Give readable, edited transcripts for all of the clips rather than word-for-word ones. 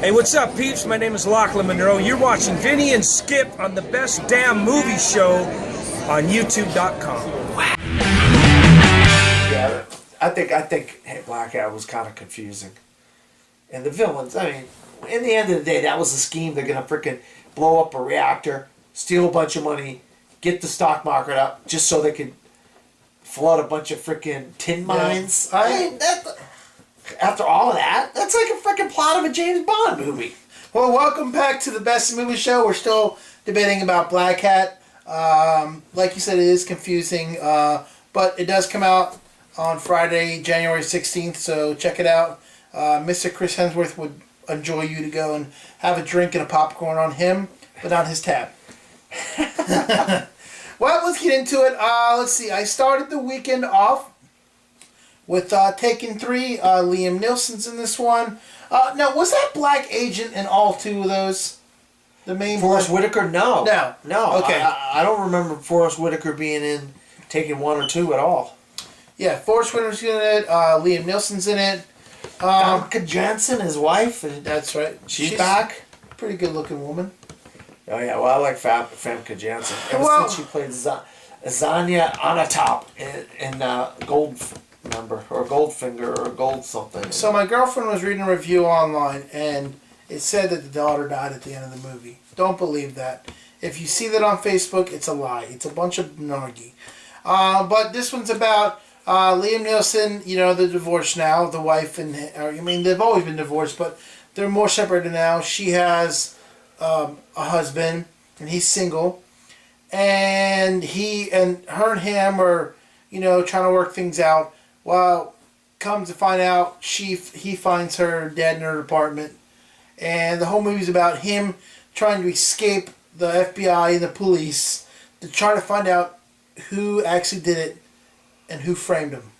Hey, what's up, peeps? My name is Lachlan Monroe. You're watching Vinny and Skip on the Best Damn Movie Show on YouTube.com. Yeah, I think hey, Black Adam was kind of confusing. And the villains, I mean, in the end of the day, that was the scheme. They're going to freaking blow up a reactor, steal a bunch of money, get the stock market up, just so they could flood a bunch of freaking tin mines. Yeah. I mean, after all of that, that's like a freaking plot of a James Bond movie. Well, welcome back to the Best Movie Show. We're still debating about Black Hat. Like you said, it is confusing, but it does come out on Friday, January 16th, so check it out. Mr. Chris Hemsworth would enjoy you to go and have a drink and a popcorn on him, but on his tab. Well, let's get into it. Let's see. I started the weekend off with Taken 3. Liam Neeson's in this one. Now, was that black agent in all two of those? The main Forrest Whitaker? No. No. Okay. I don't remember Forrest Whitaker being in Taken 1 or 2 at all. Yeah, Forrest Whitaker's in it. Liam Neeson's in it. Famke Janssen, his wife. That's right. She's back. Pretty good looking woman. Oh, yeah. Well, I like Famke Janssen. Ever since she played Zanya Onatop in Goldfinger or Gold something. So my girlfriend was reading a review online, and it said that the daughter died at the end of the movie. Don't believe that. If you see that on Facebook, it's a lie. It's a bunch of nargy. But this one's about Liam Neeson. You know, they're divorced now. The wife and they've always been divorced, but they're more separated now. She has a husband, and he's single, and her and him are, trying to work things out. Well, comes to find out, he finds her dead in her apartment, and the whole movie's about him trying to escape the FBI and the police to try to find out who actually did it and who framed him.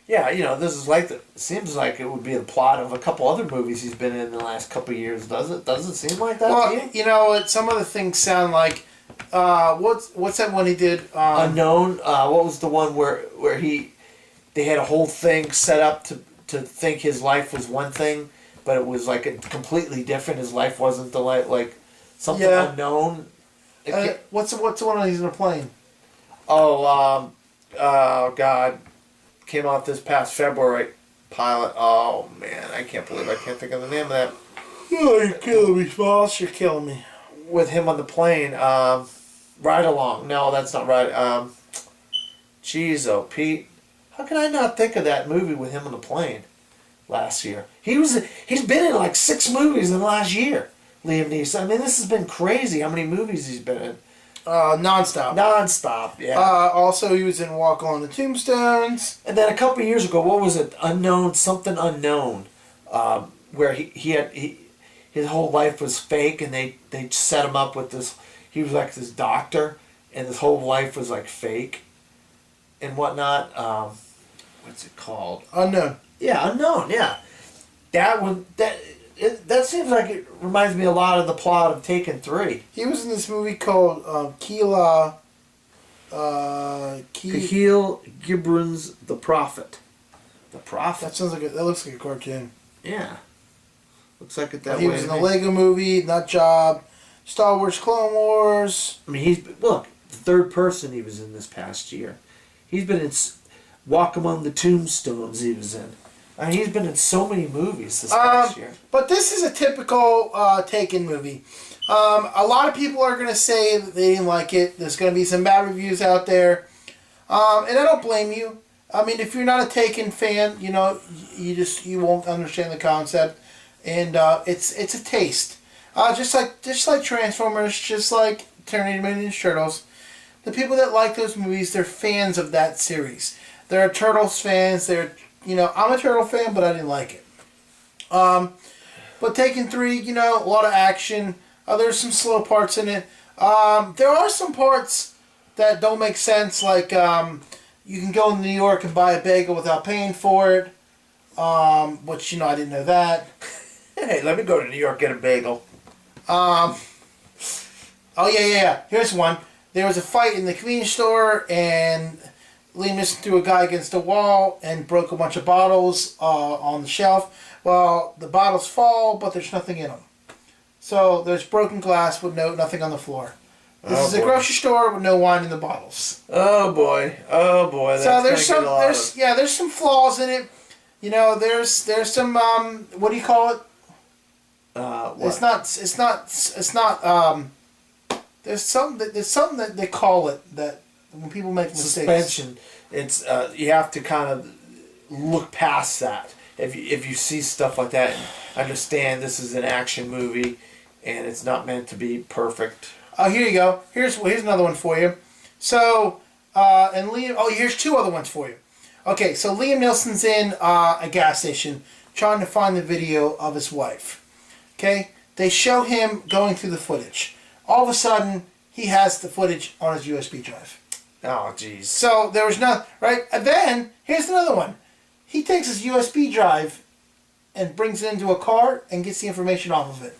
Yeah, this is seems like it would be the plot of a couple other movies he's been in the last couple of years, does it? Does it seem like that? Well, some of the things sound like, what's that one he did? Unknown. What was the one where they had a whole thing set up to think his life was one thing, but it was like a completely different. His life wasn't the like something unknown. What's the one he's in a plane? Oh God. Came out this past February. Pilot. Oh man, I can't believe I can't think of the name of that. Oh, you're killing me, boss. You're killing me. With him on the plane. Ride Along. No, that's not right. Jeez, Pete. How can I not think of that movie with him on the plane last year? He's been in like 6 movies in the last year. Liam Neeson. I mean, this has been crazy. How many movies he's been in? Non-stop, yeah. Also, he was in Walk on the Tombstones. And then a couple of years ago, what was it? Something Unknown, where his whole life was fake, and they set him up with this. He was like this doctor, and his whole life was like fake, and whatnot. What's it called? Unknown. Yeah, Unknown. Yeah, that one. That seems like it reminds me a lot of the plot of Taken 3. He was in this movie called Keel Gibran's The Prophet. The Prophet? That looks like a cartoon. Yeah. Looks like it that way. He was in the Lego Movie, Nut Job, Star Wars Clone Wars. I mean, the third person he was in this past year. He's been in Walk Among the Tombstones he was in. I mean, he's been in so many movies this past year. But this is a typical Taken movie. A lot of people are going to say that they didn't like it. There's going to be some bad reviews out there. And I don't blame you. I mean, if you're not a Taken fan, you won't understand the concept. And it's a taste. Just like Transformers, just like Teenage Mutant Ninja Turtles. The people that like those movies, they're fans of that series. They're Turtles fans. I'm a Turtle fan, but I didn't like it. But Taken 3, a lot of action. There's some slow parts in it. There are some parts that don't make sense, like you can go to New York and buy a bagel without paying for it, which, I didn't know that. Hey, let me go to New York, get a bagel. Oh, yeah. Here's one. There was a fight in the convenience store, and Liam Neeson threw a guy against a wall and broke a bunch of bottles on the shelf. Well, the bottles fall, but there's nothing in them. So there's broken glass with nothing on the floor. This is a grocery store with no wine in the bottles. Oh boy. Oh boy. That's there's some flaws in it. You know, there's some what do you call it? What? It's not there's something that they call it that when people make mistakes. Suspension. It's you have to kind of look past that. If you see stuff like that and understand this is an action movie and it's not meant to be perfect. Oh, here you go. Here's another one for you. So, and Liam. Oh, here's two other ones for you. Okay, so Liam Neeson's in a gas station trying to find the video of his wife. Okay, they show him going through the footage. All of a sudden, he has the footage on his USB drive. Oh, jeez. So there was not right. And then here's another one. He takes his USB drive and brings it into a car and gets the information off of it.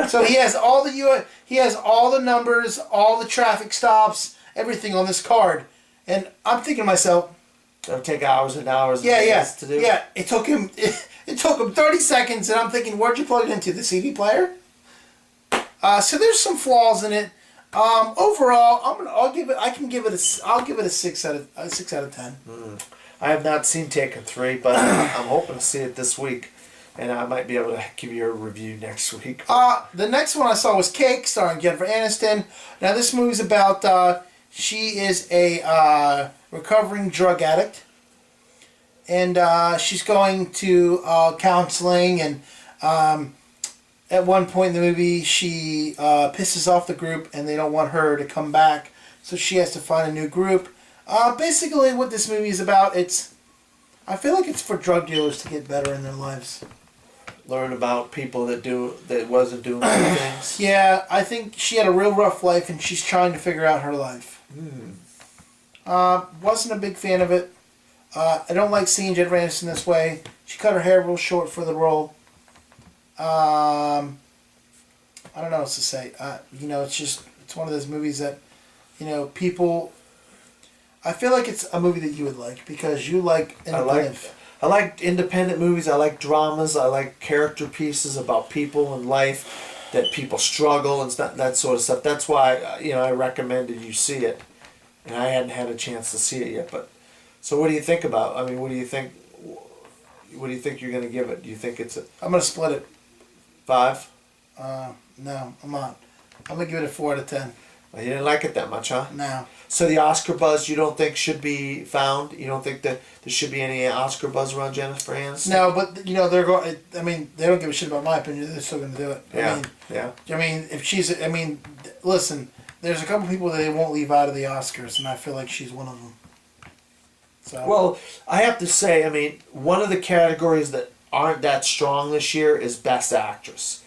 So he has all the numbers, all the traffic stops, everything on this card. And I'm thinking to myself, that would take hours and hours. To do. Yeah, it took him 30 seconds, and I'm thinking, where'd you plug it into? The CD player? So there's some flaws in it. Overall, I'll give it a 6 out of 10. I have not seen Taken 3, but I'm hoping to see it this week. And I might be able to give you a review next week. The next one I saw was Cake, starring Jennifer Aniston. Now this movie's about she is a recovering drug addict, and she's going to counseling. And at one point in the movie, she pisses off the group, and they don't want her to come back, so she has to find a new group. Basically, what this movie is about, I feel like it's for drug dealers to get better in their lives. Learn about people that wasn't doing good things. Yeah, I think she had a real rough life, and she's trying to figure out her life. Wasn't a big fan of it. I don't like seeing Jennifer Aniston this way. She cut her hair real short for the role. I don't know what to say. It's one of those movies that, people. I feel like it's a movie that you would like because you like independent. I like independent movies. I like dramas. I like character pieces about people and life, that people struggle and that sort of stuff. That's why I recommended you see it, and I hadn't had a chance to see it yet. But so, what do you think about? I mean, what do you think? What do you think you're going to give it? Do you think it's I'm going to split it. 5? No, I'm not. I'm going to give it a 4 out of 10. Well, you didn't like it that much, huh? No. So the Oscar buzz you don't think should be found? You don't think that there should be any Oscar buzz around Jennifer Aniston? No, but they're going. I mean, they don't give a shit about my opinion. They're still going to do it. Yeah. I mean, if she's. I mean, listen. There's a couple people that they won't leave out of the Oscars, and I feel like she's one of them. So. Well, I have to say, I mean, one of the categories that aren't that strong this year is Best Actress.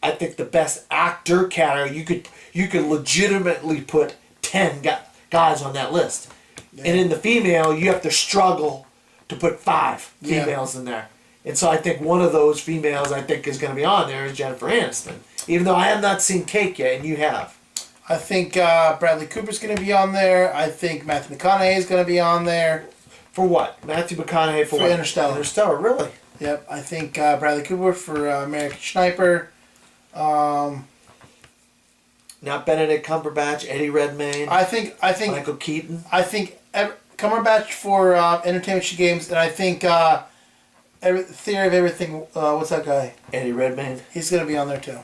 I think the Best Actor category, you could legitimately put 10 guys on that list. Yeah. And in the female, you have to struggle to put 5 females in there. And so I think one of those females I think is going to be on there is Jennifer Aniston. Even though I have not seen Cake yet, and you have. I think Bradley Cooper's going to be on there. I think Matthew McConaughey is going to be on there. For what? Matthew McConaughey for what? Interstellar. Interstellar, really? Yep. I think Bradley Cooper for American Sniper. Not Benedict Cumberbatch, Eddie Redmayne. I think Michael Keaton. I think Cumberbatch for Entertainment Games, and I think Theory of Everything. What's that guy? Eddie Redmayne. He's going to be on there too.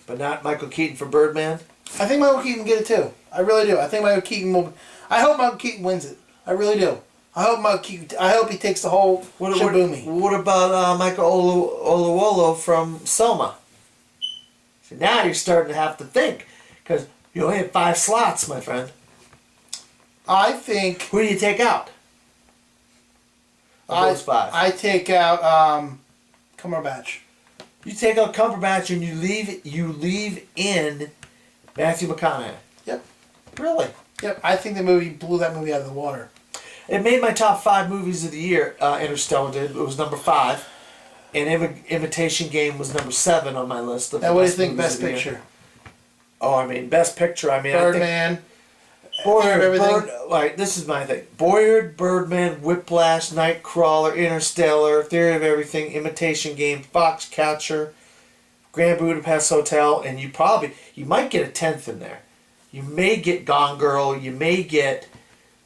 But not Michael Keaton for Birdman. I think Michael Keaton get it too. I really do. I think Michael Keaton will. I hope Michael Keaton wins it. I really do. I hope he takes the whole shaboomy. What about Michael Oluwolo from Selma? So now you're starting to have to think, because you only have 5 slots, my friend. I think. Who do you take out? Of those 5. I take out Cumberbatch. You take out Cumberbatch and you leave in Matthew McConaughey. Yep. Really? Yep. I think the movie blew that movie out of the water. It made my top 5 movies of the year. Interstellar did. It was number 5. And Imitation Game was number 7 on my list. Now, what do you think? Best Picture. Oh, I mean, Best Picture. I mean, Birdman. Boyhood, everything. Like, this is my thing. Boyhood, Birdman, Whiplash, Nightcrawler, Interstellar, Theory of Everything, Imitation Game, Foxcatcher, Grand Budapest Hotel, and you might get a 10th in there. You may get Gone Girl, you may get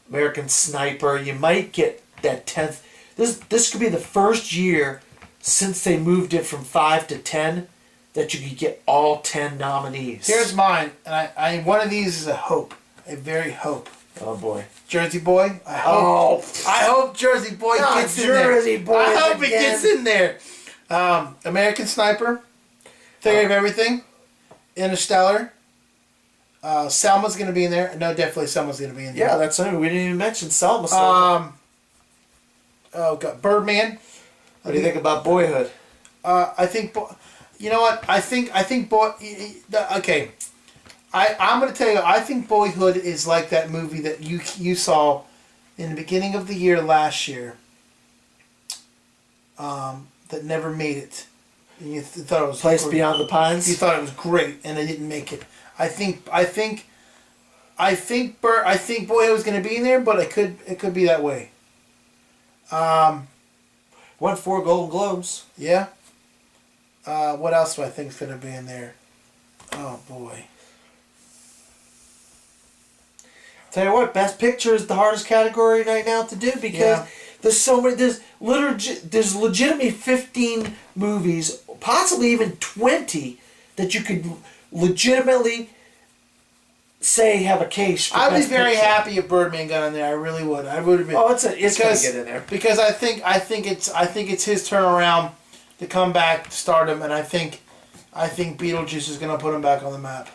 American Sniper, you might get that 10th. This could be the first year since they moved it from 5 to 10 that you could get all 10 nominees. Here's mine, and I one of these is a hope, a very hope. Oh boy, Jersey Boy. I hope Jersey Boy gets in there. Jersey Boy. I hope it gets in there. American Sniper, Theory of Everything, Interstellar. Selma's gonna be in there. No, definitely Selma's gonna be in there. Yeah, that's something we didn't even mention. Selma. Oh God, Birdman. What do you think about Boyhood? I think, you know what? I think okay. I'm gonna tell you. I think Boyhood is like that movie that you saw in the beginning of the year last year. That never made it. And you thought it was Place Beyond the Pines. You thought it was great, and it didn't make it. I think Boyhood was gonna be in there, but it could be that way. Won 4 Golden Globes. Yeah. What else do I think is going to be in there? Oh, boy. Tell you what, Best Picture is the hardest category right now to do because there's so many. There's legitimately 15 movies, possibly even 20, that you could legitimately say have a case for I'd be Best very Picture. happy if Birdman got in there. I really would. I would have been. Oh, it's gonna get in there because I think it's his turnaround to come back to stardom, and I think Beetlejuice is gonna put him back on the map.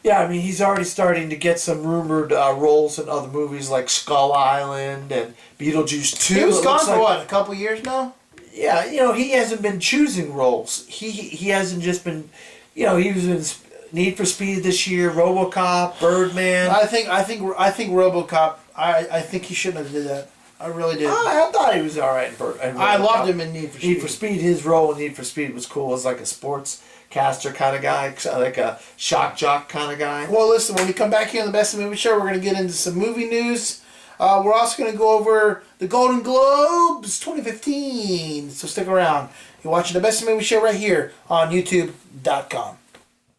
Yeah, I mean he's already starting to get some rumored roles in other movies like Skull Island and Beetlejuice 2. He was It gone looks for like, what, a couple years now? Yeah, he hasn't been choosing roles. He hasn't just been, he was in Need for Speed this year, RoboCop, Birdman. I think RoboCop. I think he shouldn't have did that. I really did. I thought he was all right in I loved him in Need for Speed. Need for Speed, his role in Need for Speed was cool as like a sportscaster kind of guy, like a shock jock kind of guy. Well, listen, when we come back here on the Best of Movie Show, we're going to get into some movie news. We're also going to go over the Golden Globes 2015. So stick around. You're watching the Best of Movie Show right here on YouTube.com.